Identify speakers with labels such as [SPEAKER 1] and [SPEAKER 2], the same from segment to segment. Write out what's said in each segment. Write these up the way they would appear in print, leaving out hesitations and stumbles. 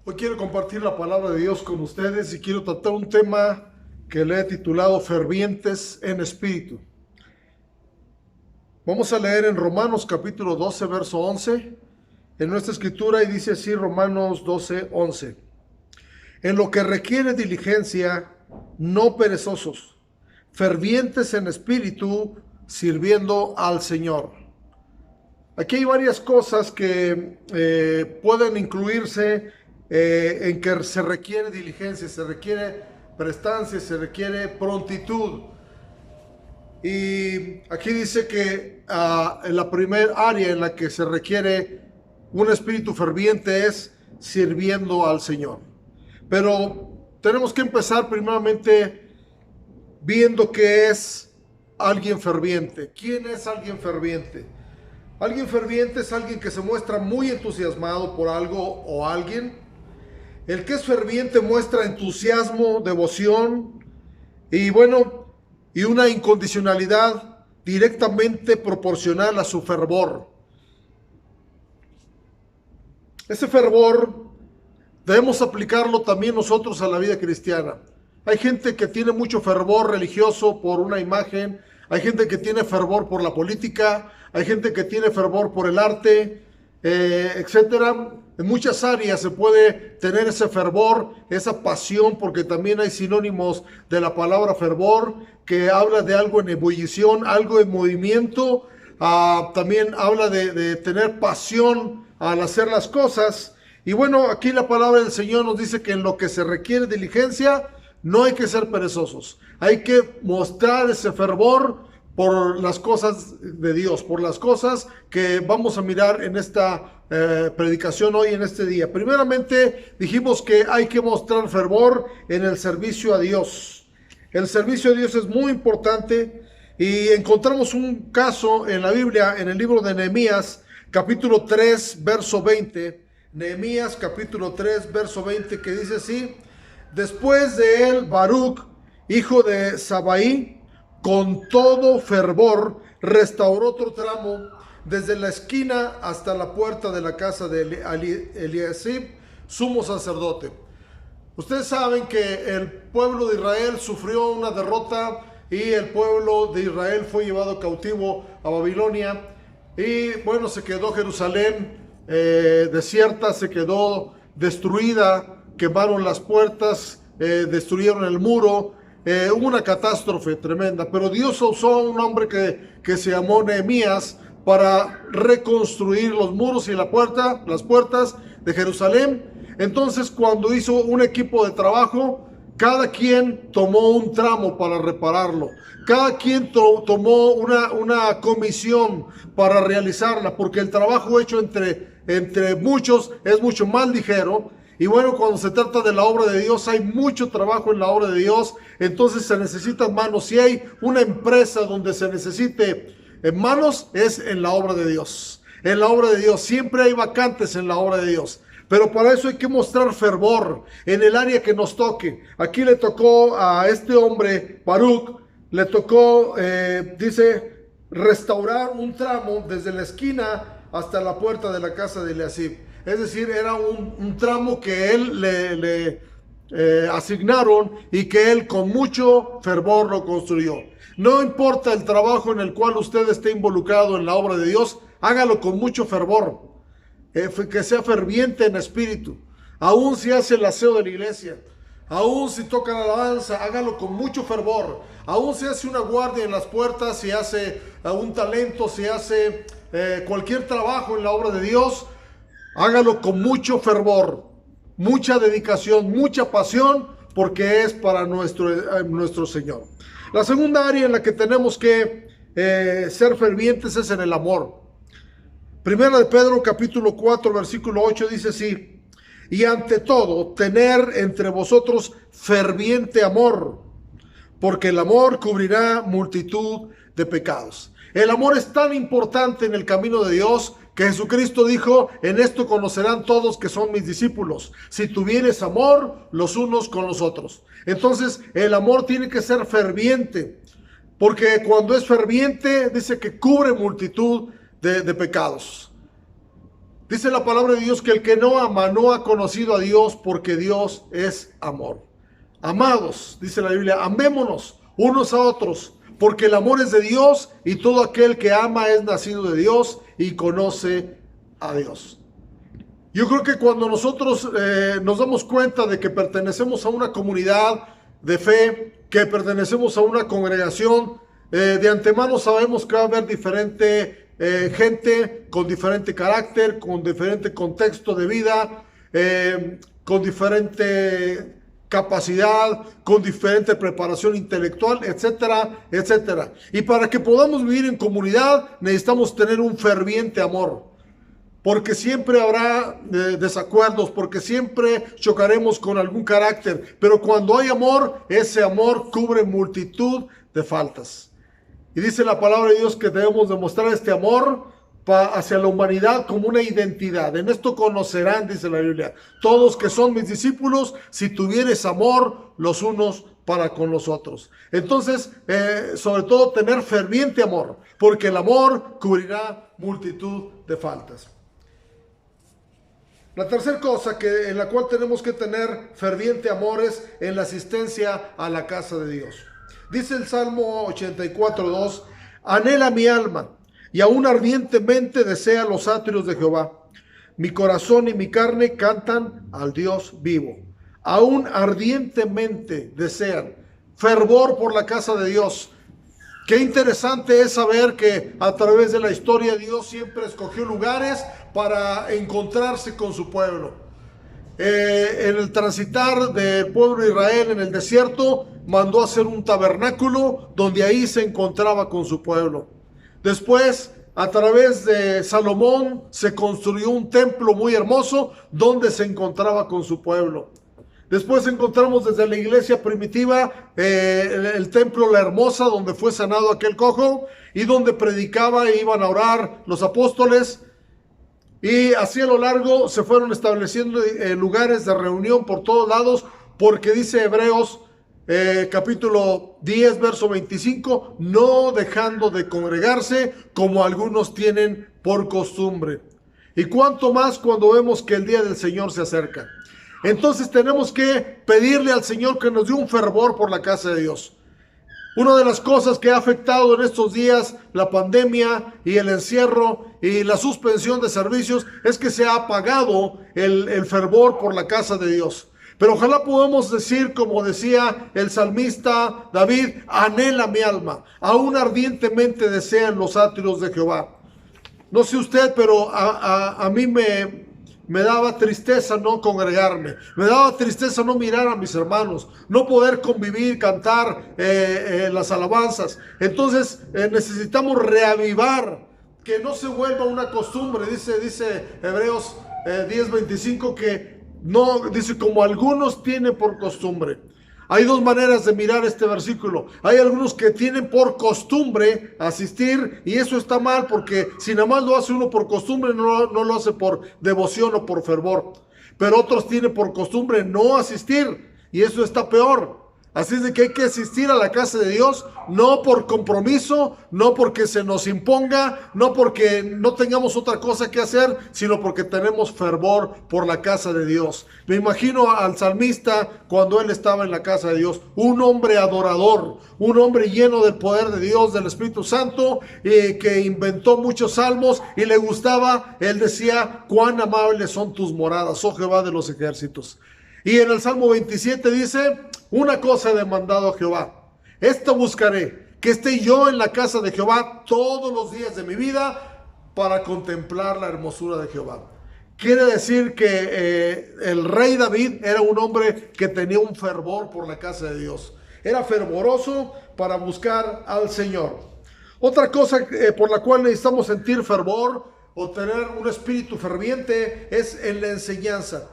[SPEAKER 1] Hoy quiero compartir la palabra de Dios con ustedes y quiero tratar un tema que le he titulado Fervientes en Espíritu. Vamos a leer en Romanos capítulo 12, verso 11, en nuestra escritura, y dice así Romanos 12, 11. En lo que requiere diligencia, no perezosos, fervientes en espíritu, sirviendo al Señor. Aquí hay varias cosas que pueden incluirse en que se requiere diligencia, se requiere prestancia, se requiere prontitud. Y aquí dice que en la primera área en la que se requiere un espíritu ferviente es sirviendo al Señor. Pero tenemos que empezar primeramente viendo qué es alguien ferviente. ¿Quién es alguien ferviente? Alguien ferviente es alguien que se muestra muy entusiasmado por algo o alguien. El que es ferviente muestra entusiasmo, devoción y una incondicionalidad directamente proporcional a su fervor. Ese fervor debemos aplicarlo también nosotros a la vida cristiana. Hay gente que tiene mucho fervor religioso por una imagen, hay gente que tiene fervor por la política, hay gente que tiene fervor por el arte, etcétera. En muchas áreas se puede tener ese fervor, esa pasión, porque también hay sinónimos de la palabra fervor, que habla de algo en ebullición, algo en movimiento. También habla de tener pasión al hacer las cosas. Y bueno, aquí la palabra del Señor nos dice que en lo que se requiere diligencia, no hay que ser perezosos. Hay que mostrar ese fervor por las cosas de Dios, por las cosas que vamos a mirar en esta predicación hoy, en este día. Primeramente, dijimos que hay que mostrar fervor en el servicio a Dios. El servicio a Dios es muy importante y encontramos un caso en la Biblia, en el libro de Nehemías, capítulo 3, verso 20. Nehemías, capítulo 3, verso 20, que dice así: después de él, Baruch, hijo de Sabai, con todo fervor, restauró otro tramo desde la esquina hasta la puerta de la casa de Eliasib, sumo sacerdote. Ustedes saben que el pueblo de Israel sufrió una derrota y el pueblo de Israel fue llevado cautivo a Babilonia. Y bueno, se quedó Jerusalén desierta, se quedó destruida, quemaron las puertas, destruyeron el muro. Hubo una catástrofe tremenda, pero Dios usó a un hombre que se llamó Nehemías para reconstruir los muros y las puertas de Jerusalén. Entonces, cuando hizo un equipo de trabajo, cada quien tomó un tramo para repararlo. Cada quien tomó una comisión para realizarla, porque el trabajo hecho entre muchos es mucho más ligero. Y bueno, cuando se trata de la obra de Dios, hay mucho trabajo en la obra de Dios, entonces se necesitan manos. Si hay una empresa donde se necesite manos, es en la obra de Dios. En la obra de Dios, siempre hay vacantes en la obra de Dios. Pero para eso hay que mostrar fervor en el área que nos toque. Aquí le tocó a este hombre, Baruch, le tocó, dice, restaurar un tramo desde la esquina hasta la puerta de la casa de Eliasib. Es decir, era un tramo que él le asignaron y que él con mucho fervor lo construyó. No importa el trabajo en el cual usted esté involucrado en la obra de Dios, hágalo con mucho fervor. Que sea ferviente en espíritu. Aún si hace el aseo de la iglesia, aún si toca la alabanza, hágalo con mucho fervor. Aún si hace una guardia en las puertas, si hace un talento, si hace cualquier trabajo en la obra de Dios, hágalo con mucho fervor, mucha dedicación, mucha pasión, porque es para nuestro Señor. La segunda área en la que tenemos que ser fervientes es en el amor. Primera de Pedro capítulo 4 versículo 8 dice así: y ante todo tener entre vosotros ferviente amor, porque el amor cubrirá multitud de pecados. El amor es tan importante en el camino de Dios que Jesucristo dijo: en esto conocerán todos que son mis discípulos, si tuvieres amor los unos con los otros. Entonces el amor tiene que ser ferviente, porque cuando es ferviente dice que cubre multitud de pecados. Dice la palabra de Dios que el que no ama no ha conocido a Dios, porque Dios es amor. Amados, dice la Biblia, amémonos unos a otros, porque el amor es de Dios y todo aquel que ama es nacido de Dios y conoce a Dios. Yo creo que cuando nosotros nos damos cuenta de que pertenecemos a una comunidad de fe, que pertenecemos a una congregación, de antemano sabemos que va a haber diferente gente con diferente carácter, con diferente contexto de vida, con diferente capacidad, con diferente preparación intelectual, etcétera, etcétera. Y para que podamos vivir en comunidad necesitamos tener un ferviente amor. Porque siempre habrá desacuerdos, porque siempre chocaremos con algún carácter. Pero cuando hay amor, ese amor cubre multitud de faltas. Y dice la palabra de Dios que debemos demostrar este amor hacia la humanidad como una identidad. En esto conocerán, dice la Biblia, todos que son mis discípulos, si tuvieres amor los unos para con los otros. Entonces, sobre todo tener ferviente amor, porque el amor cubrirá multitud de faltas. La tercera cosa en la cual tenemos que tener ferviente amor es en la asistencia a la casa de Dios. Dice el Salmo 84:2, anhela mi alma y aún ardientemente desea los atrios de Jehová. Mi corazón y mi carne cantan al Dios vivo. Aún ardientemente desean, fervor por la casa de Dios. Qué interesante es saber que a través de la historia Dios siempre escogió lugares para encontrarse con su pueblo. En el transitar del pueblo de Israel en el desierto, mandó hacer un tabernáculo donde ahí se encontraba con su pueblo. Después, a través de Salomón, se construyó un templo muy hermoso donde se encontraba con su pueblo. Después encontramos desde la iglesia primitiva el templo La Hermosa, donde fue sanado aquel cojo y donde predicaba e iban a orar los apóstoles. Y así a lo largo se fueron estableciendo lugares de reunión por todos lados, porque dice Hebreos capítulo 10, verso 25, no dejando de congregarse como algunos tienen por costumbre. Y cuánto más cuando vemos que el día del Señor se acerca. Entonces tenemos que pedirle al Señor que nos dé un fervor por la casa de Dios. Una de las cosas que ha afectado en estos días la pandemia y el encierro y la suspensión de servicios es que se ha apagado el fervor por la casa de Dios. Pero ojalá podamos decir, como decía el salmista David, anhela mi alma, aún ardientemente desean los atrios de Jehová. No sé usted, pero a mí me daba tristeza no congregarme, me daba tristeza no mirar a mis hermanos, no poder convivir, cantar las alabanzas. Entonces necesitamos reavivar, que no se vuelva una costumbre. Dice Hebreos 10:25 que no, dice como algunos tienen por costumbre. Hay dos maneras de mirar este versículo. Hay algunos que tienen por costumbre asistir y eso está mal, porque si nada más lo hace uno por costumbre, no lo hace por devoción o por fervor. Pero otros tienen por costumbre no asistir y eso está peor. Así es de que hay que asistir a la casa de Dios, no por compromiso, no porque se nos imponga, no porque no tengamos otra cosa que hacer, sino porque tenemos fervor por la casa de Dios. Me imagino al salmista cuando él estaba en la casa de Dios, un hombre adorador, un hombre lleno del poder de Dios, del Espíritu Santo, que inventó muchos salmos y le gustaba. Él decía, cuán amables son tus moradas, oh Jehová de los ejércitos. Y en el Salmo 27 dice, una cosa he demandado a Jehová, esta buscaré, que esté yo en la casa de Jehová todos los días de mi vida para contemplar la hermosura de Jehová. Quiere decir que el rey David era un hombre que tenía un fervor por la casa de Dios. Era fervoroso para buscar al Señor. Otra cosa por la cual necesitamos sentir fervor o tener un espíritu ferviente es en la enseñanza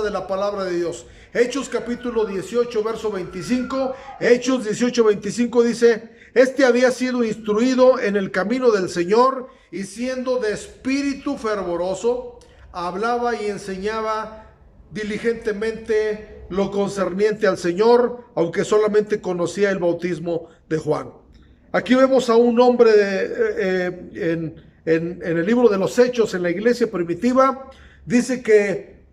[SPEAKER 1] de la palabra de Dios. Hechos capítulo 18, verso 25. Hechos 18, 25 dice, este había sido instruido en el camino del Señor y siendo de espíritu fervoroso, hablaba y enseñaba diligentemente lo concerniente al Señor, aunque solamente conocía el bautismo de Juan. Aquí vemos a un hombre en el libro de los Hechos, en la iglesia primitiva, dice que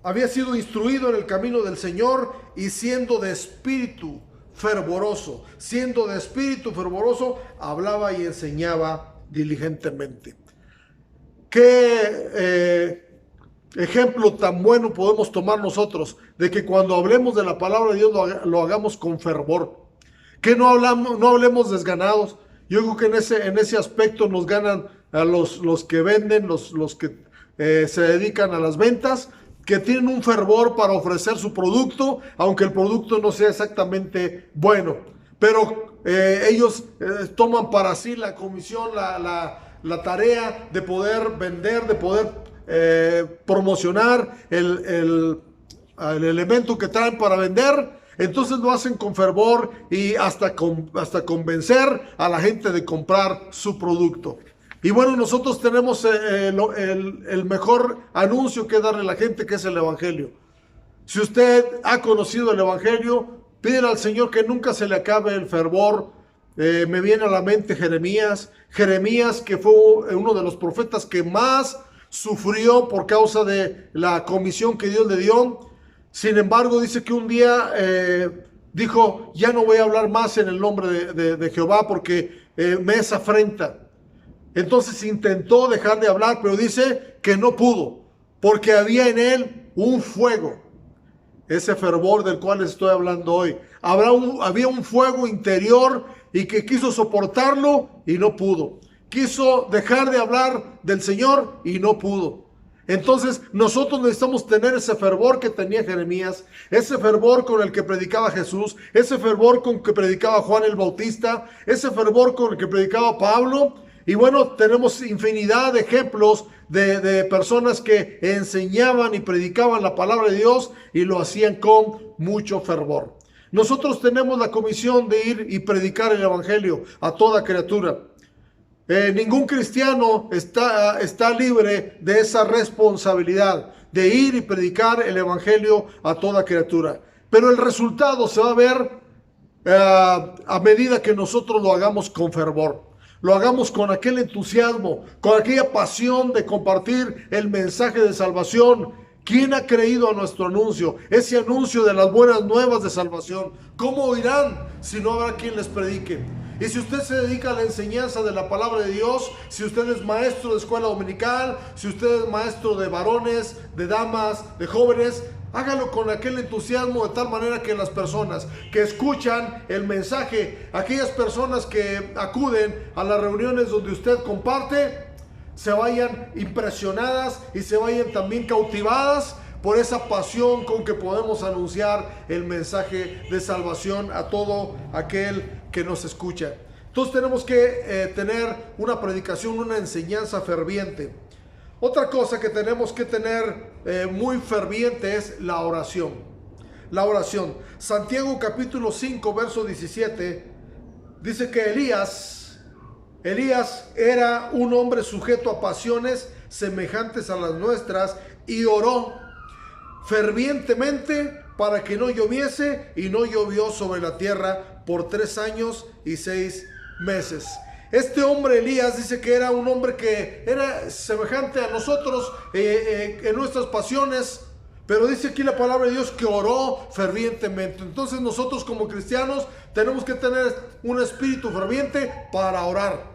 [SPEAKER 1] había sido instruido en el camino del Señor y siendo de espíritu fervoroso, hablaba y enseñaba diligentemente. ¿Qué ejemplo tan bueno podemos tomar nosotros de que cuando hablemos de la palabra de Dios lo hagamos con fervor? Que no hablemos desganados. Yo creo que en ese aspecto nos ganan a los que venden, los que se dedican a las ventas, que tienen un fervor para ofrecer su producto, aunque el producto no sea exactamente bueno. Pero ellos toman para sí la comisión, la tarea de poder vender, de poder promocionar el elemento que traen para vender. Entonces lo hacen con fervor y hasta convencer a la gente de comprar su producto. Y bueno, nosotros tenemos el mejor anuncio que darle a la gente, que es el Evangelio. Si usted ha conocido el Evangelio, pídele al Señor que nunca se le acabe el fervor. Me viene a la mente Jeremías, que fue uno de los profetas que más sufrió por causa de la comisión que Dios le dio. Sin embargo, dice que un día dijo: ya no voy a hablar más en el nombre de Jehová porque me es afrenta. Entonces intentó dejar de hablar, pero dice que no pudo, porque había en él un fuego. Ese fervor del cual estoy hablando hoy. Había un fuego interior y que quiso soportarlo y no pudo. Quiso dejar de hablar del Señor y no pudo. Entonces nosotros necesitamos tener ese fervor que tenía Jeremías, ese fervor con el que predicaba Jesús, ese fervor con el que predicaba Juan el Bautista, ese fervor con el que predicaba Pablo. Y bueno, tenemos infinidad de ejemplos de personas que enseñaban y predicaban la palabra de Dios y lo hacían con mucho fervor. Nosotros tenemos la comisión de ir y predicar el Evangelio a toda criatura. Ningún cristiano está libre de esa responsabilidad de ir y predicar el Evangelio a toda criatura. Pero el resultado se va a ver a medida que nosotros lo hagamos con fervor. Lo hagamos con aquel entusiasmo, con aquella pasión de compartir el mensaje de salvación. ¿Quién ha creído a nuestro anuncio? Ese anuncio de las buenas nuevas de salvación. ¿Cómo oirán si no habrá quien les predique? Y si usted se dedica a la enseñanza de la palabra de Dios, si usted es maestro de escuela dominical, si usted es maestro de varones, de damas, de jóvenes, hágalo con aquel entusiasmo de tal manera que las personas que escuchan el mensaje, aquellas personas que acuden a las reuniones donde usted comparte, se vayan impresionadas y se vayan también cautivadas por esa pasión con que podemos anunciar el mensaje de salvación a todo aquel que nos escucha. Entonces tenemos que tener una predicación, una enseñanza ferviente. Otra cosa que tenemos que tener muy ferviente es la oración. La oración. Santiago capítulo 5, verso 17, dice que Elías era un hombre sujeto a pasiones semejantes a las nuestras y oró fervientemente para que no lloviese, y no llovió sobre la tierra por 3 años y 6 meses. Este hombre Elías dice que era un hombre que era semejante a nosotros en nuestras pasiones, pero dice aquí la palabra de Dios que oró fervientemente. Entonces nosotros como cristianos tenemos que tener un espíritu ferviente para orar.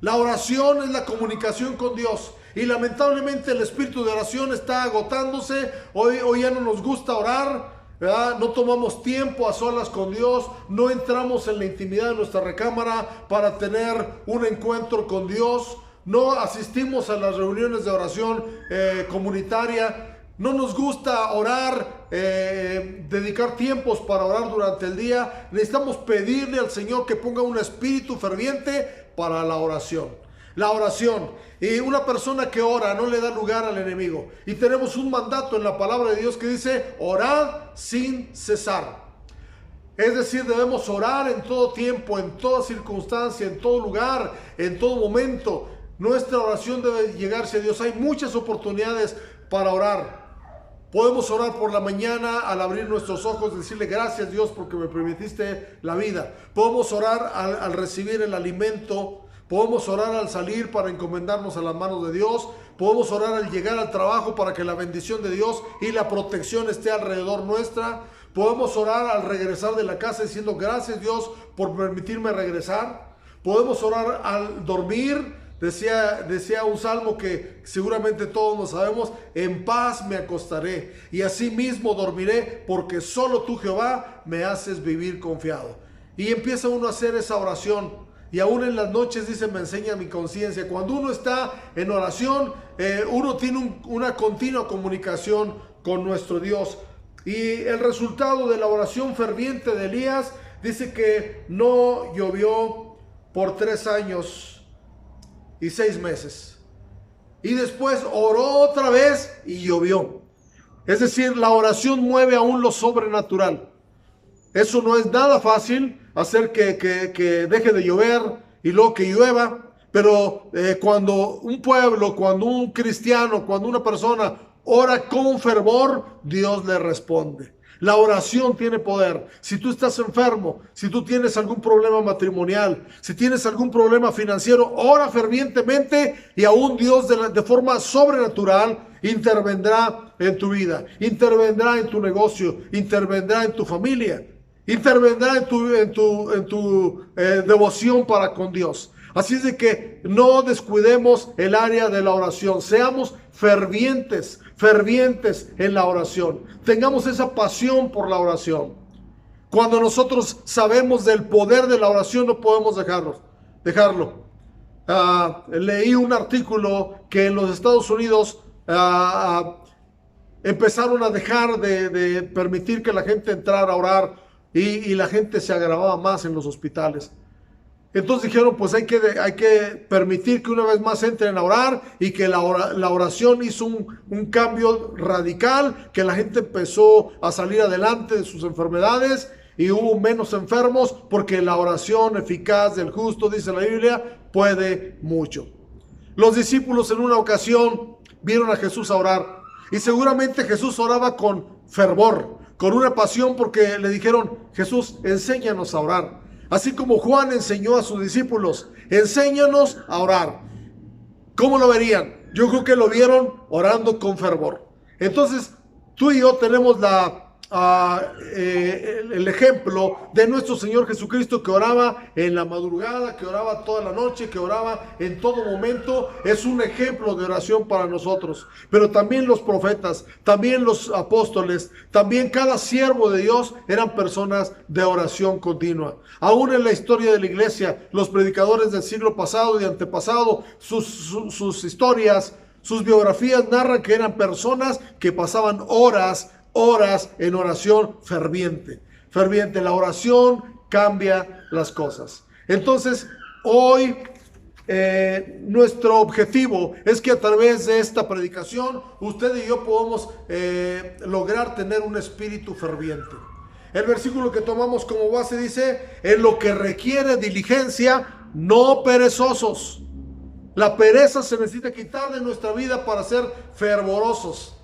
[SPEAKER 1] La oración es la comunicación con Dios. Y lamentablemente el espíritu de oración está agotándose. Hoy ya no nos gusta orar, ¿verdad? No tomamos tiempo a solas con Dios. No entramos en la intimidad de nuestra recámara para tener un encuentro con Dios. No asistimos a las reuniones de oración comunitaria. No nos gusta orar, dedicar tiempos para orar durante el día. Necesitamos pedirle al Señor que ponga un espíritu ferviente para la oración. La oración. Y una persona que ora no le da lugar al enemigo. Y tenemos un mandato en la palabra de Dios que dice: orad sin cesar. Es decir, debemos orar en todo tiempo, en toda circunstancia, en todo lugar, en todo momento. Nuestra oración debe llegarse a Dios. Hay muchas oportunidades para orar. Podemos orar por la mañana al abrir nuestros ojos, decirle gracias Dios porque me permitiste la vida. Podemos orar al recibir el alimento. Podemos orar al salir para encomendarnos a las manos de Dios. Podemos orar al llegar al trabajo para que la bendición de Dios y la protección esté alrededor nuestra. Podemos orar al regresar de la casa diciendo gracias Dios por permitirme regresar. Podemos orar al dormir. Decía un salmo que seguramente todos lo sabemos: en paz me acostaré y asimismo dormiré, porque solo tú, Jehová, me haces vivir confiado. Y empieza uno a hacer esa oración, y aún en las noches dice: me enseña mi conciencia. Cuando uno está en oración, uno tiene una continua comunicación con nuestro Dios. Y el resultado de la oración ferviente de Elías dice que no llovió por 3 años y 6 meses. Y después oró otra vez y llovió. Es decir, la oración mueve aún lo sobrenatural. Eso no es nada fácil, hacer que deje de llover y luego que llueva. Pero cuando un pueblo, cuando un cristiano, cuando una persona ora con fervor, Dios le responde. La oración tiene poder. Si tú estás enfermo, si tú tienes algún problema matrimonial, si tienes algún problema financiero, ora fervientemente y aún Dios de forma sobrenatural intervendrá en tu vida, intervendrá en tu negocio, intervendrá en tu familia, intervendrá en tu devoción para con Dios. Así es de que no descuidemos el área de la oración. Seamos fervientes en la oración. Tengamos esa pasión por la oración. Cuando nosotros sabemos del poder de la oración, no podemos dejarlo. Leí un artículo que en los Estados Unidos empezaron a dejar de permitir que la gente entrara a orar y la gente se agravaba más en los hospitales. Entonces dijeron, pues hay que permitir que una vez más entren a orar, y que la oración hizo un cambio radical, que la gente empezó a salir adelante de sus enfermedades y hubo menos enfermos, porque la oración eficaz del justo, dice la Biblia, puede mucho. Los discípulos en una ocasión vieron a Jesús a orar, y seguramente Jesús oraba con fervor, con una pasión, porque le dijeron: Jesús, enséñanos a orar. Así como Juan enseñó a sus discípulos: enséñanos a orar. ¿Cómo lo verían? Yo creo que lo vieron orando con fervor. Entonces, tú y yo tenemos el ejemplo de nuestro Señor Jesucristo, que oraba en la madrugada, que oraba toda la noche, que oraba en todo momento. Es un ejemplo de oración para nosotros. Pero también los profetas, también los apóstoles, también cada siervo de Dios eran personas de oración continua. Aún en la historia de la iglesia, los predicadores del siglo pasado y antepasado, sus historias, sus biografías narran que eran personas que pasaban horas en oración ferviente. La oración cambia las cosas. Entonces, hoy nuestro objetivo es que a través de esta predicación, usted y yo podamos lograr tener un espíritu ferviente. El versículo que tomamos como base dice: en lo que requiere diligencia, no perezosos. La pereza se necesita quitar de nuestra vida para ser fervorosos.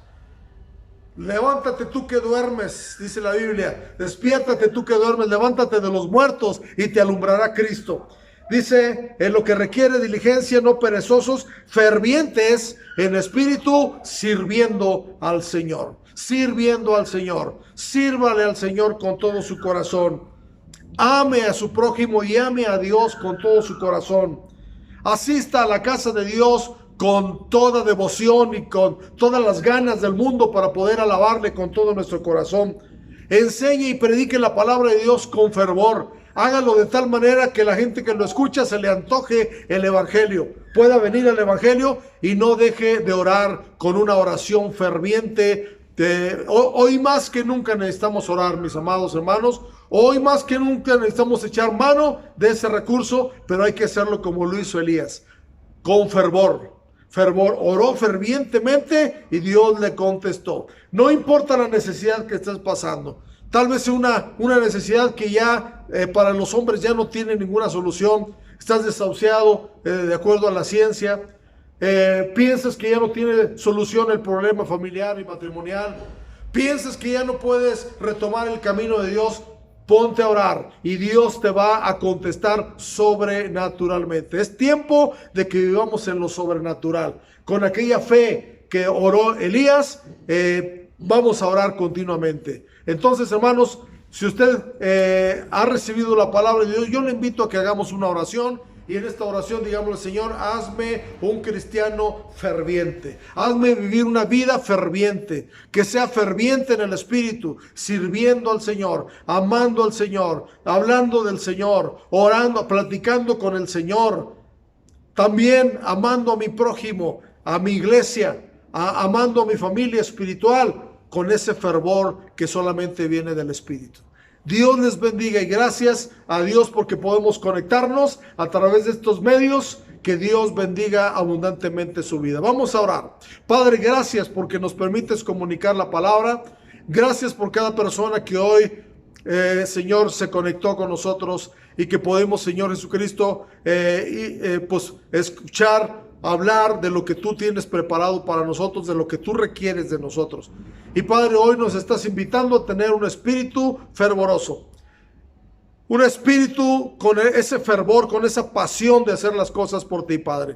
[SPEAKER 1] Levántate tú que duermes, dice la Biblia. Despiértate tú que duermes, levántate de los muertos y te alumbrará Cristo. Dice: en lo que requiere diligencia, no perezosos, fervientes en espíritu, sirviendo al Señor. Sirviendo al Señor. Sírvale al Señor con todo su corazón. Ame a su prójimo y ame a Dios con todo su corazón. Asista a la casa de Dios con toda devoción y con todas las ganas del mundo para poder alabarle con todo nuestro corazón. Enseñe y predique la palabra de Dios con fervor. Hágalo de tal manera que la gente que lo escucha se le antoje el evangelio, pueda venir al evangelio y no deje de orar con una oración ferviente. Hoy más que nunca necesitamos orar, mis amados hermanos. Hoy más que nunca necesitamos echar mano de ese recurso, pero hay que hacerlo como lo hizo Elías, con fervor. Oró fervientemente y Dios le contestó. No importa la necesidad que estés pasando. Tal vez sea una necesidad que ya para los hombres ya no tiene ninguna solución. Estás desahuciado de acuerdo a la ciencia. Piensas que ya no tiene solución el problema familiar y matrimonial. piensas que ya no puedes retomar el camino de Dios, ponte a orar y Dios te va a contestar sobrenaturalmente. Es tiempo de que vivamos en lo sobrenatural. Con aquella fe que oró Elías, vamos a orar continuamente. Entonces, hermanos, si usted ha recibido la palabra de Dios, yo le invito a que hagamos una oración. Y en esta oración digámosle: Señor, hazme un cristiano ferviente. Hazme vivir una vida ferviente, que sea ferviente en el Espíritu, sirviendo al Señor, amando al Señor, hablando del Señor, orando, platicando con el Señor. También amando a mi prójimo, a mi iglesia, amando a mi familia espiritual, con ese fervor que solamente viene del Espíritu. Dios les bendiga y gracias a Dios porque podemos conectarnos a través de estos medios. Que Dios bendiga abundantemente su vida. Vamos a orar. Padre, gracias porque nos permites comunicar la palabra. Gracias por cada persona que hoy, Señor, se conectó con nosotros y que podemos, Señor Jesucristo, pues escuchar, hablar de lo que tú tienes preparado para nosotros, de lo que tú requieres de nosotros. Y Padre, hoy nos estás invitando a tener un espíritu fervoroso, un espíritu con ese fervor, con esa pasión de hacer las cosas por ti, Padre.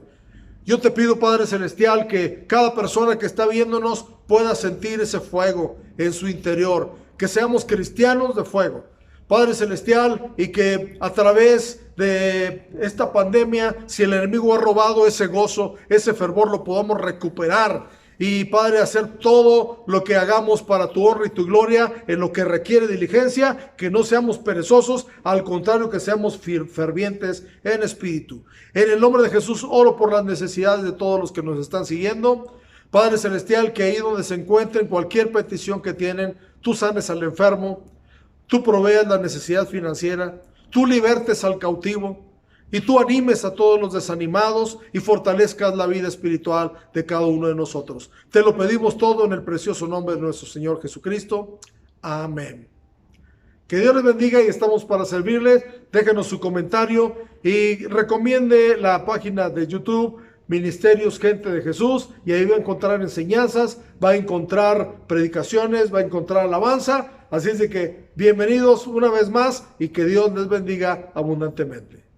[SPEAKER 1] Yo te pido, Padre Celestial, que cada persona que está viéndonos pueda sentir ese fuego en su interior, que seamos cristianos de fuego, Padre Celestial, y que a través de esta pandemia, si el enemigo ha robado ese gozo, ese fervor, lo podamos recuperar. Y Padre, hacer todo lo que hagamos para tu honra y tu gloria, en lo que requiere diligencia, que no seamos perezosos, al contrario, que seamos fervientes en espíritu. En el nombre de Jesús oro por las necesidades de todos los que nos están siguiendo. Padre Celestial, que ahí donde se encuentren, cualquier petición que tienen, tú sanes al enfermo, tú proveas la necesidad financiera, tú libertes al cautivo y tú animes a todos los desanimados y fortalezcas la vida espiritual de cada uno de nosotros. Te lo pedimos todo en el precioso nombre de nuestro Señor Jesucristo. Amén. Que Dios les bendiga y estamos para servirles. Déjenos su comentario y recomiende la página de YouTube Ministerios Gente de Jesús, y ahí va a encontrar enseñanzas, va a encontrar predicaciones, va a encontrar alabanza. Así es de que bienvenidos una vez más y que Dios les bendiga abundantemente.